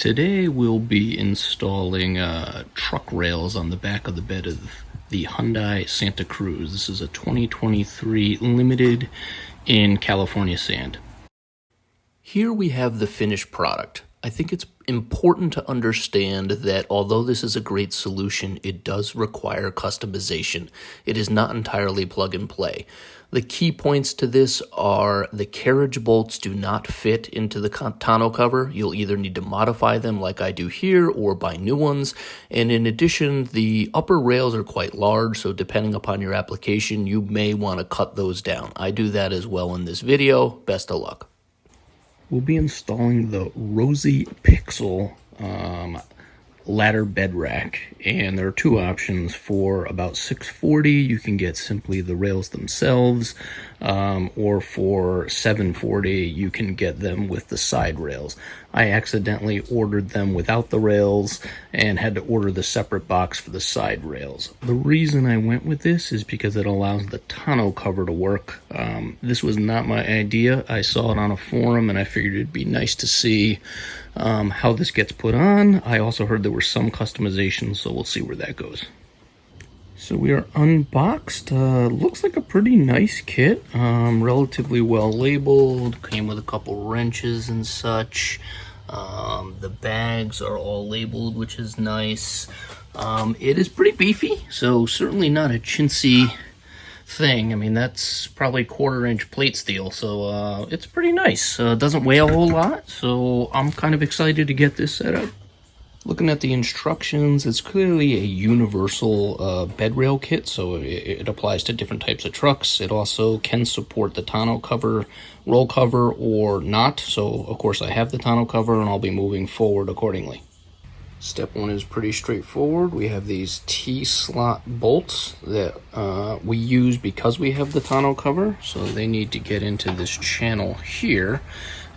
Today we'll be installing truck rails on the back of the bed of the Hyundai Santa Cruz. This is a 2023 limited in California sand. Here we have the finished product. I think it's important to understand that although this is a great solution, it does require customization. It is not entirely plug and play. The key points to this are the carriage bolts do not fit into the tonneau cover. You'll either need to modify them like I do here or buy new ones. And in addition, the upper rails are quite large, so depending upon your application, you may want to cut those down. I do that as well in this video. Best of luck. We'll be installing the Rosy Pixel ladder bed rack, and there are two options. For about $640 you can get simply the rails themselves, or for $740 you can get them with the side rails. I accidentally ordered them without the rails and had to order the separate box for the side rails. The reason I went with this is because it allows the tonneau cover to work. This was not my idea. I saw it on a forum and I figured it'd be nice to see how this gets put on. I also heard there were some customizations, so we'll see where that goes. So we are unboxed. Looks like a pretty nice kit. Relatively well labeled. Came with a couple wrenches and such. The bags are all labeled, which is nice. It is pretty beefy, so certainly not a chintzy thing. I mean, that's probably 1/4 inch plate steel, so it's pretty nice. Doesn't weigh a whole lot, so I'm kind of excited to get this set up. Looking at the instructions, it's clearly a universal bed rail kit, so it applies to different types of trucks. It also can support the tonneau cover, roll cover, or not. So of course I have the tonneau cover and I'll be moving forward accordingly. Step one is pretty straightforward. We have these T-slot bolts that we use because we have the tonneau cover, so they need to get into this channel here.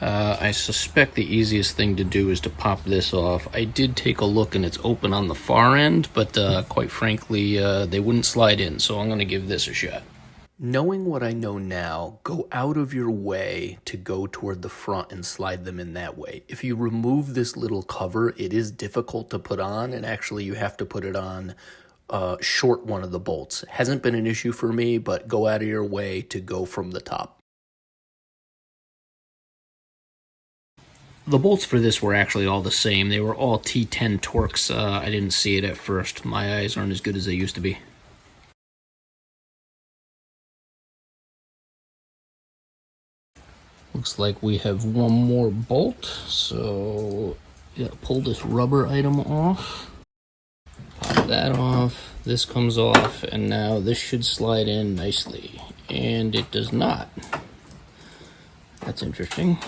I suspect the easiest thing to do is to pop this off. I did take a look and it's open on the far end, but quite frankly, they wouldn't slide in, so I'm going to give this a shot. Knowing what I know now, go out of your way to go toward the front and slide them in that way. If you remove this little cover, it is difficult to put on, and actually you have to put it on short one of the bolts. Hasn't been an issue for me, but go out of your way to go from the top. The bolts for this were actually all the same. They were all T10 Torx. I didn't see it at first. My eyes aren't as good as they used to be. Looks like we have one more bolt, so yeah, pull this rubber item off. Pop that off. This comes off, and now this should slide in nicely. And it does not. That's interesting.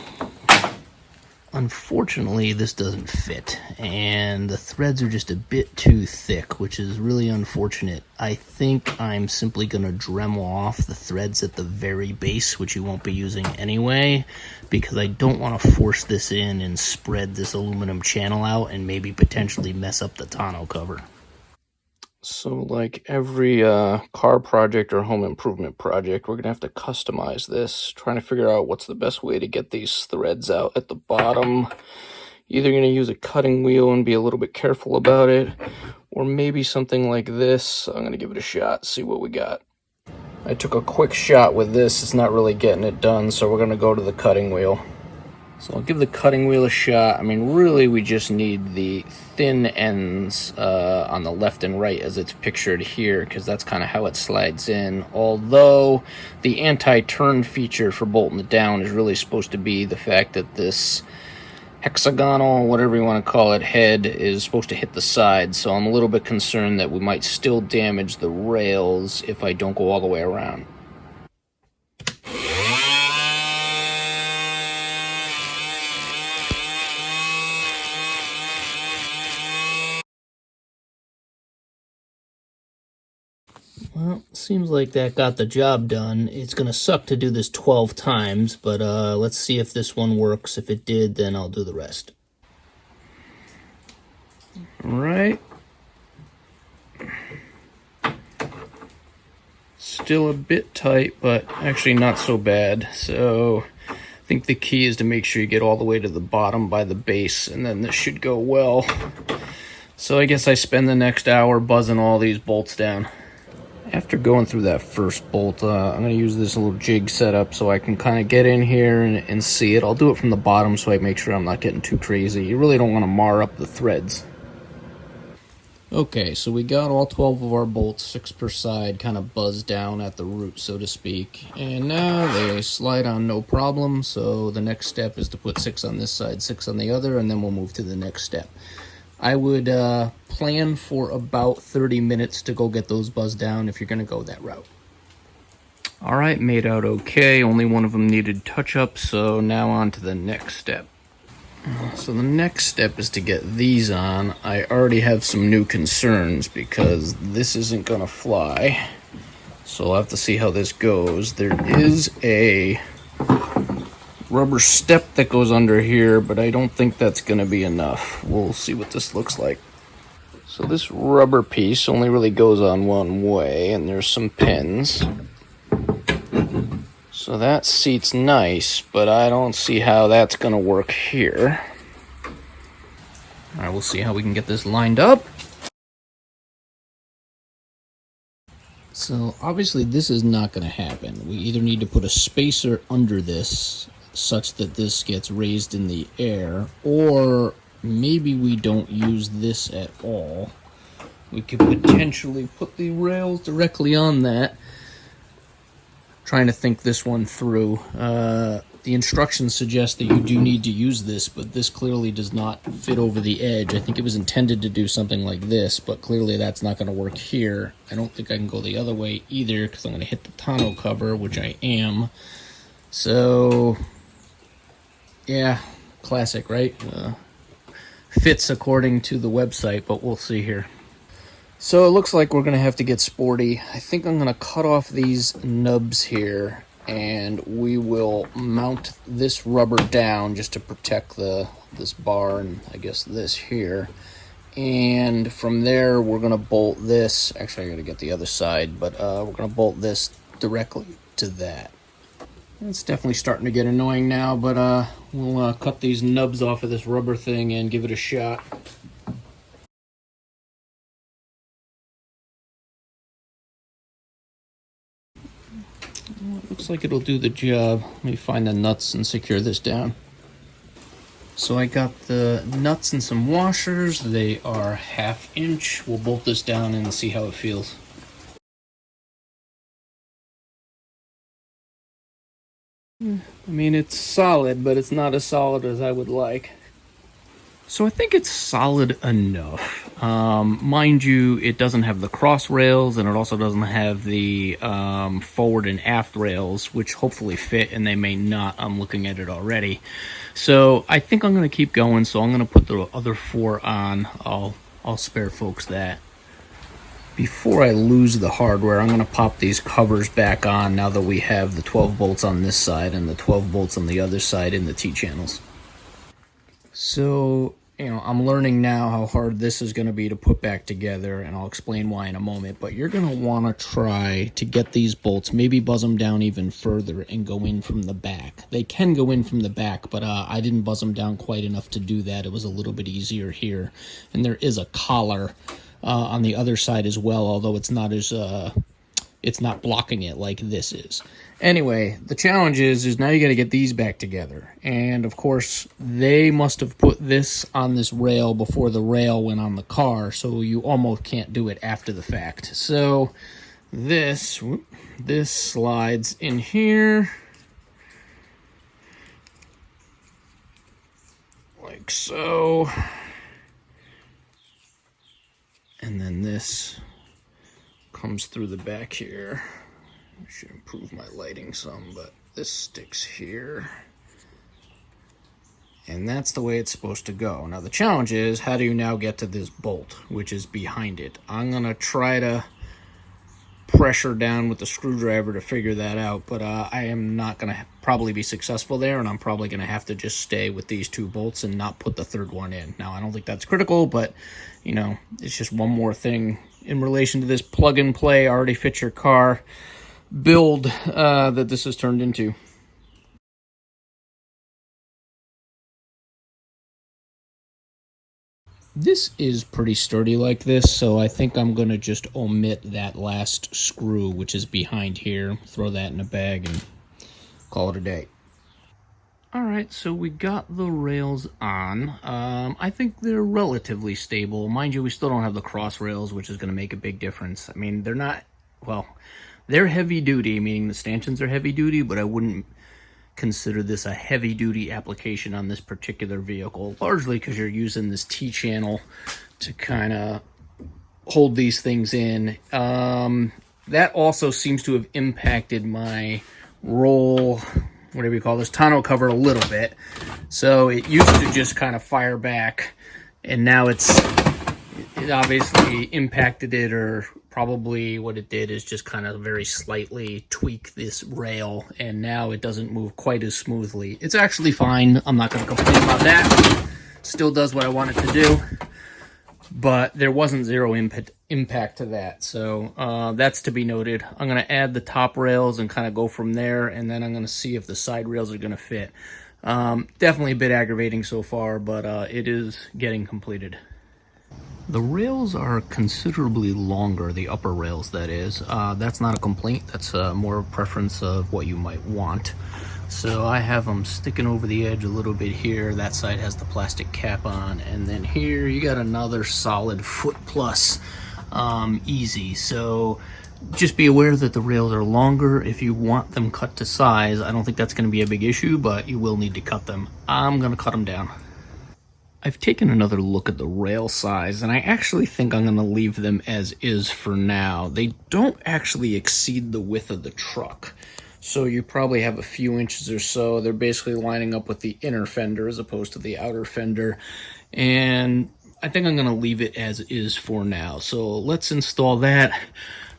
Unfortunately, this doesn't fit, and the threads are just a bit too thick, which is really unfortunate. I think I'm simply going to Dremel off the threads at the very base, which you won't be using anyway, because I don't want to force this in and spread this aluminum channel out and maybe potentially mess up the tonneau cover. So like every car project or home improvement project, we're going to have to customize this, trying to figure out what's the best way to get these threads out at the bottom. Either going to use a cutting wheel and be a little bit careful about it, or maybe something like this. I'm going to give it a shot, see what we got. I took a quick shot with this. It's not really getting it done, so we're going to go to the cutting wheel. So I'll give the cutting wheel a shot. I mean, really, we just need the thin ends on the left and right as it's pictured here, because that's kind of how it slides in. Although the anti-turn feature for bolting it down is really supposed to be the fact that this hexagonal, whatever you want to call it, head is supposed to hit the side. So I'm a little bit concerned that we might still damage the rails if I don't go all the way around. Well, seems like that got the job done. It's going to suck to do this 12 times, but let's see if this one works. If it did, then I'll do the rest. All right. Still a bit tight, but actually not so bad. So think the key is to make sure you get all the way to the bottom by the base, and then this should go well. So I guess I spend the next hour buzzing all these bolts down. After going through that first bolt, I'm going to use this little jig setup so I can kind of get in here and see it. I'll do it from the bottom so I make sure I'm not getting too crazy. You really don't want to mar up the threads. Okay, so we got all 12 of our bolts, 6 per side, kind of buzzed down at the root, so to speak. And now they slide on no problem, so the next step is to put 6 on this side, 6 on the other, and then we'll move to the next step. I would plan for about 30 minutes to go get those buzzed down if you're going to go that route. All right, made out okay. Only one of them needed touch-up, so now on to the next step. So the next step is to get these on. I already have some new concerns because this isn't going to fly. So I'll have to see how this goes. There is a rubber step that goes under here, but I don't think that's going to be enough. We'll see what this looks like. So this rubber piece only really goes on one way, and there's some pins. So that seat's nice, but I don't see how that's going to work here. All right, we'll see how we can get this lined up. So obviously this is not going to happen. We either need to put a spacer under this such that this gets raised in the air, or maybe we don't use this at all. We could potentially put the rails directly on that. Trying to think this one through. The instructions suggest that you do need to use this, but this clearly does not fit over the edge. I think it was intended to do something like this, but clearly that's not going to work here. I don't think I can go the other way either because I'm going to hit the tonneau cover, which I am. So yeah, classic, right? Fits according to the website, but we'll see here. So it looks like we're going to have to get sporty. I think I'm going to cut off these nubs here, and we will mount this rubber down just to protect this bar and I guess this here. And from there, we're going to bolt this. Actually, I got to get the other side, but we're going to bolt this directly to that. It's definitely starting to get annoying now, but we'll cut these nubs off of this rubber thing and give it a shot. Well, it looks like it'll do the job. Let me find the nuts and secure this down. So I got the nuts and some washers. They are 1/2 inch. We'll bolt this down and see how it feels. I mean, it's solid, but it's not as solid as I would like. So I think it's solid enough. Mind you, it doesn't have the cross rails, and it also doesn't have the forward and aft rails, which hopefully fit, and they may not. I'm looking at it already. So I think I'm going to keep going, so I'm going to put the other 4 on. I'll spare folks that. Before I lose the hardware, I'm going to pop these covers back on now that we have the 12 bolts on this side and the 12 bolts on the other side in the T-channels. So, I'm learning now how hard this is going to be to put back together, and I'll explain why in a moment, but you're going to want to try to get these bolts, maybe buzz them down even further and go in from the back. They can go in from the back, but I didn't buzz them down quite enough to do that. It was a little bit easier here. And there is a collar on the other side as well, although it's not as it's not blocking it like this is. Anyway, the challenge is now you got to get these back together. And of course, they must have put this on this rail before the rail went on the car, so you almost can't do it after the fact. So this slides in here like so. And then this comes through the back here. I should improve my lighting some, but this sticks here. And that's the way it's supposed to go. Now the challenge is, how do you now get to this bolt, which is behind it? I'm gonna try to pressure down with the screwdriver to figure that out, but I am not gonna probably be successful there, and I'm probably gonna have to just stay with these 2 bolts and not put the 3rd one in. Now I don't think that's critical, but it's just one more thing in relation to this plug and play, already fit your car build that this has turned into. This is pretty sturdy like this, so I think I'm going to just omit that last screw, which is behind here. Throw that in a bag and call it a day. Alright, so we got the rails on. I think they're relatively stable. Mind you, we still don't have the cross rails, which is going to make a big difference. I mean, they're not, well, they're heavy duty, meaning the stanchions are heavy duty, but I wouldn't consider this a heavy duty application on this particular vehicle, largely because you're using this T-channel to kind of hold these things in. That also seems to have impacted my roll, whatever you call this, tonneau cover a little bit. So it used to just kind of fire back, and now it obviously impacted it, or probably what it did is just kind of very slightly tweak this rail, and now it doesn't move quite as smoothly. It's actually fine. I'm not going to complain about that. Still does what I want it to do, but there wasn't zero impact to that. So that's to be noted. I'm going to add the top rails and kind of go from there, and then I'm going to see if the side rails are going to fit. Definitely a bit aggravating so far, but it is getting completed. The rails are considerably longer, the upper rails that is. That's not a complaint, that's more a preference of what you might want. So I have them sticking over the edge a little bit here. That side has the plastic cap on, and then here you got another solid foot plus, easy. So just be aware that the rails are longer. If you want them cut to size, I don't think that's going to be a big issue, but you will need to cut them. I'm going to cut them down. I've taken another look at the rail size, and I actually think I'm going to leave them as is for now. They don't actually exceed the width of the truck, so you probably have a few inches or so. They're basically lining up with the inner fender as opposed to the outer fender, and I think I'm going to leave it as is for now. So let's install that.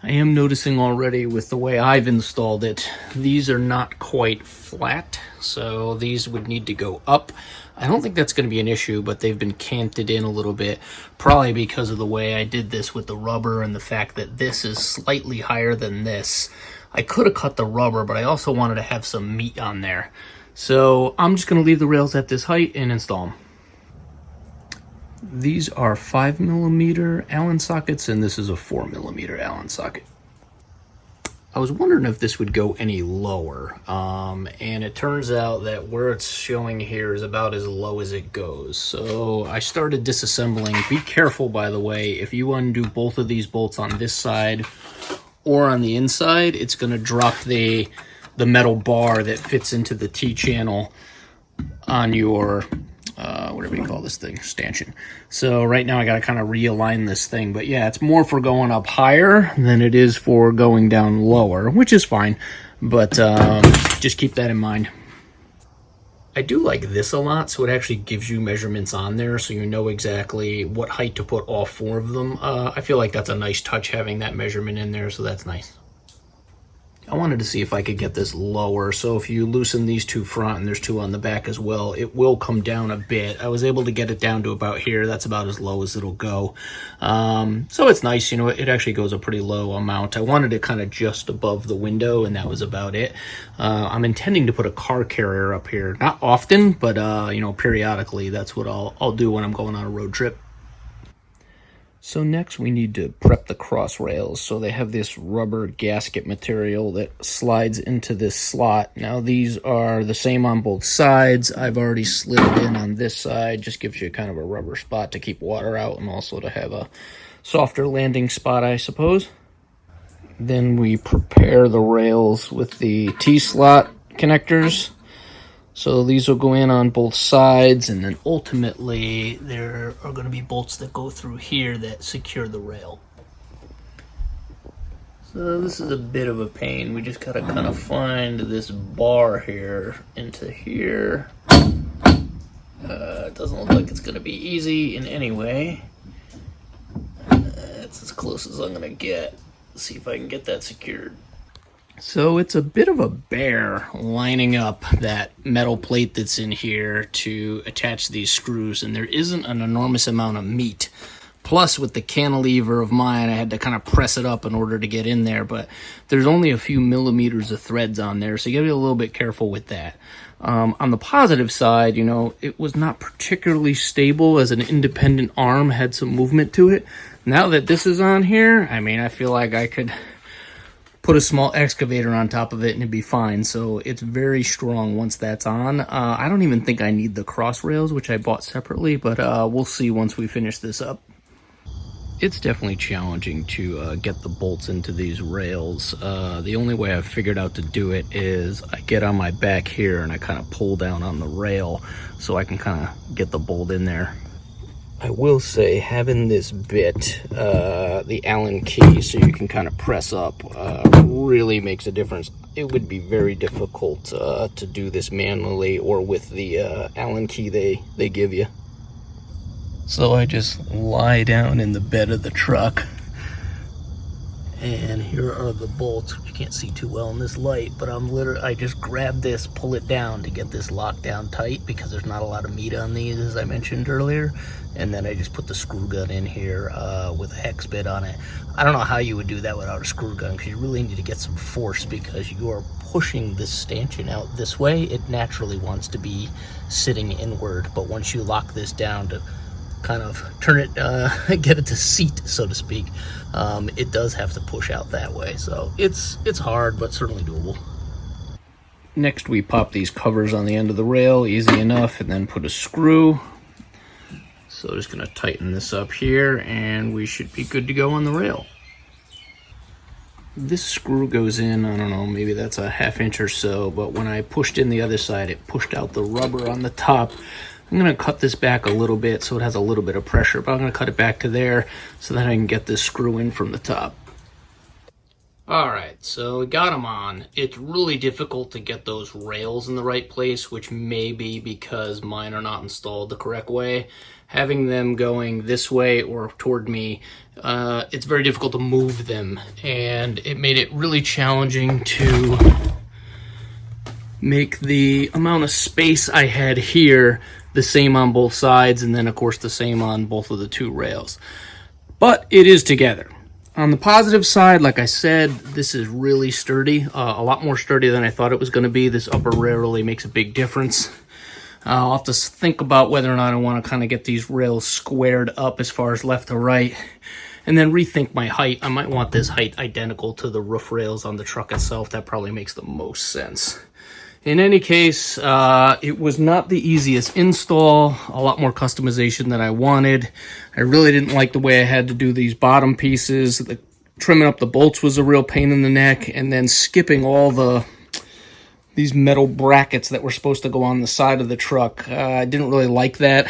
I am noticing already with the way I've installed it, these are not quite flat, so these would need to go up. I don't think that's going to be an issue, but they've been canted in a little bit, probably because of the way I did this with the rubber and the fact that this is slightly higher than this. I could have cut the rubber, but I also wanted to have some meat on there. So I'm just going to leave the rails at this height and install them. These are 5mm Allen sockets, and this is a 4mm Allen socket. I was wondering if this would go any lower, and it turns out that where it's showing here is about as low as it goes. So I started disassembling. Be careful, by the way, if you undo both of these bolts on this side or on the inside, it's going to drop the metal bar that fits into the T-channel on your whatever you call this thing, stanchion. So right now I got to kind of realign this thing, but yeah, it's more for going up higher than it is for going down lower, which is fine, but just keep that in mind. I do like this a lot, so it actually gives you measurements on there, so you know exactly what height to put all four of them. I feel like that's a nice touch having that measurement in there, so that's nice. I wanted to see if I could get this lower, so if you loosen these two front and there's two on the back as well, it will come down a bit. I was able to get it down to about here. That's about as low as it'll go. So it's nice, you know, it actually goes a pretty low amount. I wanted it kind of just above the window, and that was about it. I'm intending to put a car carrier up here. Not often, but you know, periodically. That's what I'll do when I'm going on a road trip. So next we need to prep the cross rails. So they have this rubber gasket material that slides into this slot. Now these are the same on both sides. I've already slid it in on this side. Just gives you kind of a rubber spot to keep water out and also to have a softer landing spot, I suppose. Then we prepare the rails with the T-slot connectors. So these will go in on both sides, and then ultimately there are going to be bolts that go through here that secure the rail. So this is a bit of a pain. We just got to kind of find this bar here into here. It doesn't look like it's going to be easy in any way. That's as close as I'm going to get. Let's see if I can get that secured. So it's a bit of a bear lining up that metal plate that's in here to attach these screws, and there isn't an enormous amount of meat Plus, with the cantilever of mine, I had to kind of press it up in order to get in there, but there's only a few millimeters of threads on there, so you gotta be a little bit careful with that. On the positive side, you know, it was not particularly stable as an independent arm, had some movement to it. Now that this is on here, I mean, I feel like I could put a small excavator on top of it and it'd be fine. So it's very strong once that's on. I don't even think I need the cross rails, which I bought separately, but we'll see once we finish this up. It's definitely challenging to get the bolts into these rails. The only way I've figured out to do it is I get on my back here and I kind of pull down on the rail so I can kind of get the bolt in there. I will say having this bit, the Allen key, so you can kind of press up, really makes a difference. It would be very difficult to do this manually or with the Allen key they give you. So I just lie down in the bed of the truck, and here are the bolts, which you can't see too well in this light, but I just grab this, pull it down to get this locked down tight because there's not a lot of meat on these, as I mentioned earlier. And then I just put the screw gun in here with a hex bit on it. I don't know how you would do that without a screw gun, because you really need to get some force because you are pushing this stanchion out this way. It naturally wants to be sitting inward, but once you lock this down to kind of turn it, get it to seat, so to speak, it does have to push out that way. So it's hard, but certainly doable. Next, we pop these covers on the end of the rail, easy enough, and then put a screw. So just gonna tighten this up here and we should be good to go on the rail. This screw goes in, I don't know, maybe that's a 1/2 inch or so, but when I pushed in the other side, it pushed out the rubber on the top. I'm gonna cut this back a little bit so it has a little bit of pressure, but I'm gonna cut it back to there so that I can get this screw in from the top. All right, so we got them on. It's really difficult to get those rails in the right place, which may be because mine are not installed the correct way. Having them going this way or toward me, it's very difficult to move them, and it made it really challenging to make the amount of space I had here the same on both sides, and then of course the same on both of the two rails. But it is together. On the positive side, like I said, this is really sturdy, a lot more sturdy than I thought it was going to be. This upper rail really makes a big difference. I'll have to think about whether or not I want to kind of get these rails squared up as far as left to right, and then rethink my height. I might want this height identical to the roof rails on the truck itself. That probably makes the most sense. In any case, it was not the easiest install, a lot more customization than I wanted. I really didn't like the way I had to do these bottom pieces. Trimming up the bolts was a real pain in the neck, and then skipping all these metal brackets that were supposed to go on the side of the truck. I didn't really like that.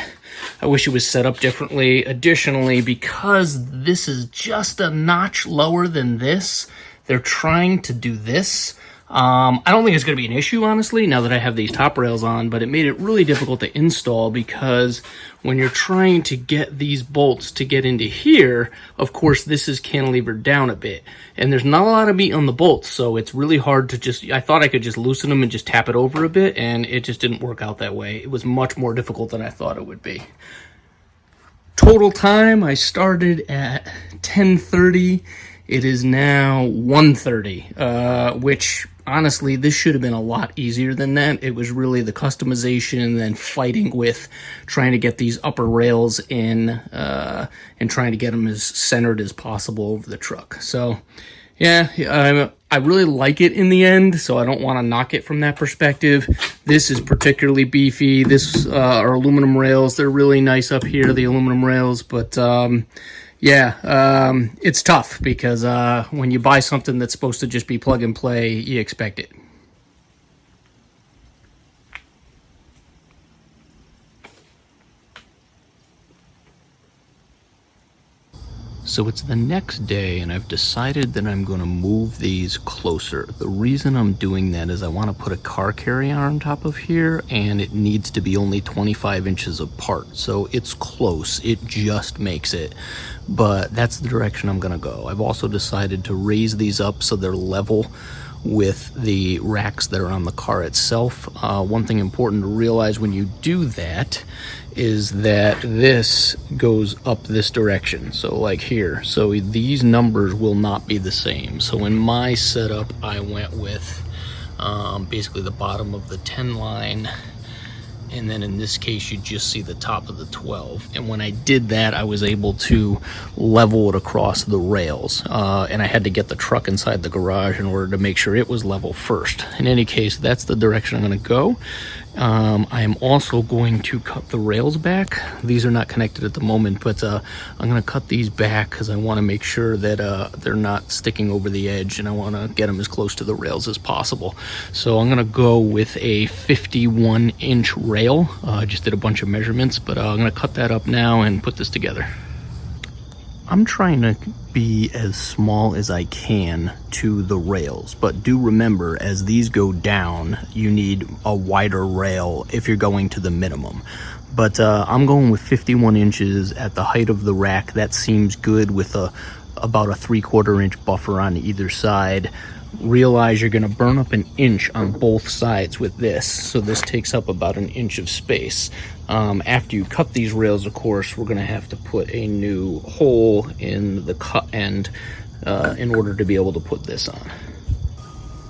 I wish it was set up differently. Additionally, because this is just a notch lower than this, they're trying to do this. I don't think it's going to be an issue, honestly, now that I have these top rails on, but it made it really difficult to install because when you're trying to get these bolts to get into here, of course, this is cantilevered down a bit, and there's not a lot of meat on the bolts, so it's really hard to I thought I could just loosen them and just tap it over a bit, and it just didn't work out that way. It was much more difficult than I thought it would be. Total time, I started at 10:30. It is now 1:30, which honestly, this should have been a lot easier than that. It was really the customization and then fighting with trying to get these upper rails in and trying to get them as centered as possible over the truck. So yeah, I really like it in the end, so I don't want to knock it from that perspective. This is particularly beefy. This are aluminum rails. They're really nice up here, the aluminum rails, but it's tough because when you buy something that's supposed to just be plug and play, you expect it. So it's the next day, and I've decided that I'm going to move these closer. The reason I'm doing that is I want to put a car carrier on top of here, and it needs to be only 25 inches apart. So it's close. It just makes it. But that's the direction I'm going to go. I've also decided to raise these up so they're level with the racks that are on the car itself. One thing important to realize when you do that is that this goes up this direction, so like here. So these numbers will not be the same. So in my setup, I went with basically the bottom of the 10 line, and then in this case you just see the top of the 12. And when I did that, I was able to level it across the rails, and I had to get the truck inside the garage in order to make sure it was level first. In any case, that's the direction I'm going to go. I am also going to cut the rails back. These are not connected at the moment, but I'm going to cut these back because I want to make sure that they're not sticking over the edge, and I want to get them as close to the rails as possible. So I'm going to go with a 51-inch rail. I just did a bunch of measurements, but I'm going to cut that up now and put this together. I'm trying to be as small as I can to the rails, but do remember, as these go down, you need a wider rail if you're going to the minimum. But I'm going with 51 inches at the height of the rack. That seems good, with about a 3/4 inch buffer on either side. Realize you're going to burn up an inch on both sides with this, so this takes up about an inch of space. After you cut these rails, of course, we're going to have to put a new hole in the cut end in order to be able to put this on.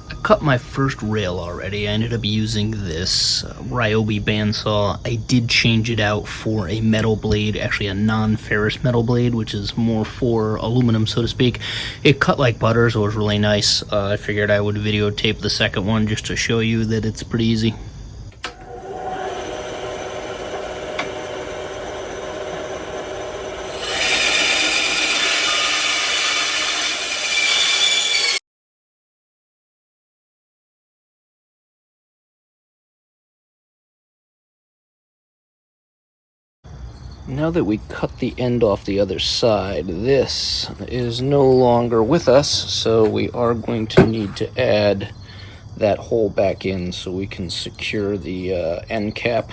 I cut my first rail already. I ended up using this Ryobi bandsaw. I did change it out for a metal blade, actually a non-ferrous metal blade, which is more for aluminum, so to speak. It cut like butter, so it was really nice. I figured I would videotape the second one just to show you that it's pretty easy. Now that we cut the end off the other side, this is no longer with us, so we are going to need to add that hole back in so we can secure the end cap.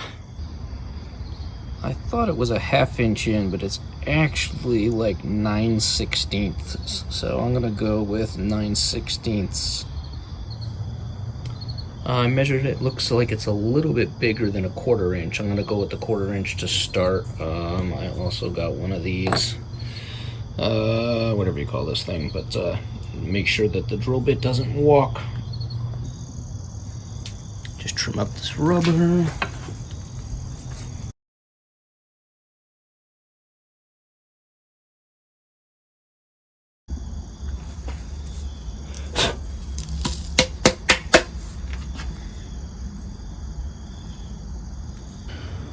I thought it was a 1/2 inch in, but it's actually like 9/16, so I'm gonna go with 9/16. I measured it. Looks like it's a little bit bigger than a 1/4 inch. I'm gonna go with the 1/4 inch to start. I also got one of these, whatever you call this thing, but make sure that the drill bit doesn't walk. Just trim up this rubber.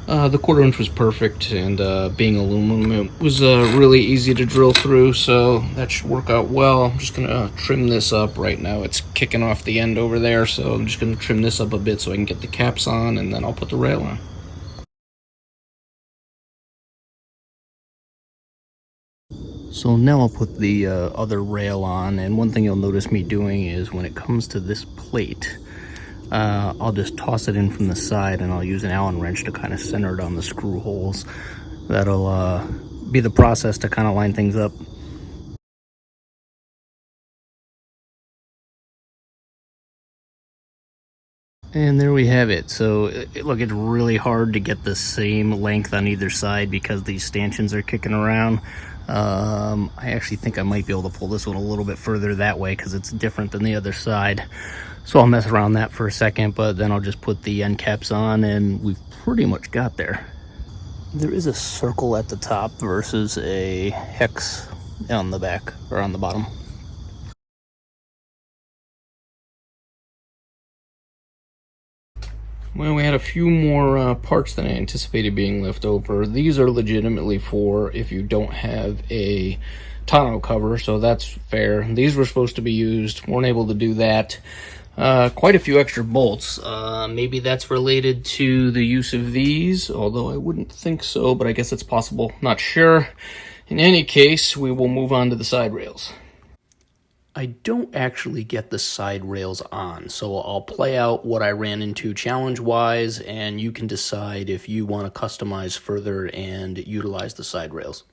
The 1/4 inch was perfect, and being aluminum, it was really easy to drill through, so that should work out well. I'm just gonna trim this up right now. It's kicking off the end over there, so I'm just gonna trim this up a bit so I can get the caps on, and then I'll put the rail on. So now I'll put the other rail on, and one thing you'll notice me doing is when it comes to this plate, I'll just toss it in from the side, and I'll use an Allen wrench to kind of center it on the screw holes. That'll be the process to kind of line things up. And there we have it. So look, it's really hard to get the same length on either side because these stanchions are kicking around. I actually think I might be able to pull this one a little bit further that way because it's different than the other side. So I'll mess around that for a second, but then I'll just put the end caps on, and we've pretty much got there. There is a circle at the top versus a hex on the back, or on the bottom. Well, we had a few more parts than I anticipated being left over. These are legitimately for if you don't have a tonneau cover, so that's fair. These were supposed to be used, weren't able to do that. Quite a few extra bolts. Maybe that's related to the use of these, although I wouldn't think so, but I guess it's possible. Not sure. In any case, we will move on to the side rails. I don't actually get the side rails on, so I'll play out what I ran into challenge-wise, and you can decide if you want to customize further and utilize the side rails.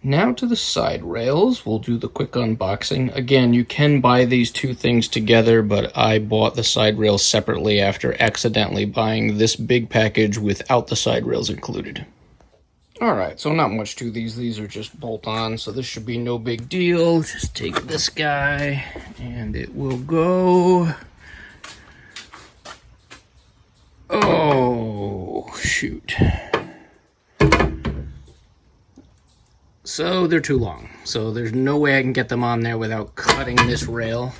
Now to the side rails, we'll do the quick unboxing. Again, you can buy these two things together, but I bought the side rails separately after accidentally buying this big package without the side rails included. Alright, so not much to these. These are just bolt-on, so this should be no big deal. Just take this guy, and it will go. Oh, shoot. So they're too long. So there's no way I can get them on there without cutting this rail.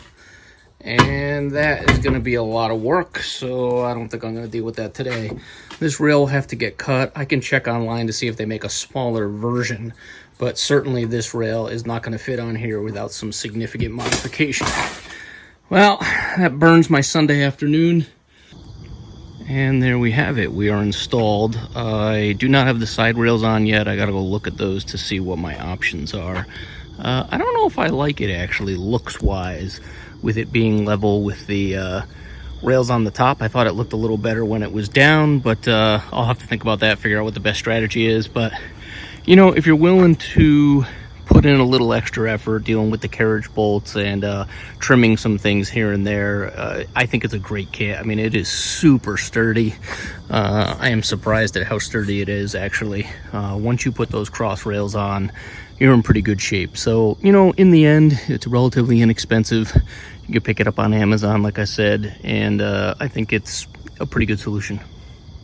And that is going to be a lot of work, so I don't think I'm going to deal with that today. This rail will have to get cut. I can check online to see if they make a smaller version, but certainly this rail is not going to fit on here without some significant modification. Well, that burns my Sunday afternoon. And there we have it. We are installed. I do not have the side rails on yet. I gotta go look at those to see what my options are. I don't know if I like it actually looks-wise with it being level with the rails on the top. I thought it looked a little better when it was down, but I'll have to think about that, figure out what the best strategy is. But, you know, if you're willing to put in a little extra effort dealing with the carriage bolts and trimming some things here and there, I think it's a great kit. I mean, it is super sturdy. I am surprised at how sturdy it is, actually. Once you put those cross rails on, you're in pretty good shape. So, you know, in the end, it's relatively inexpensive. You can pick it up on Amazon, like I said, and I think it's a pretty good solution.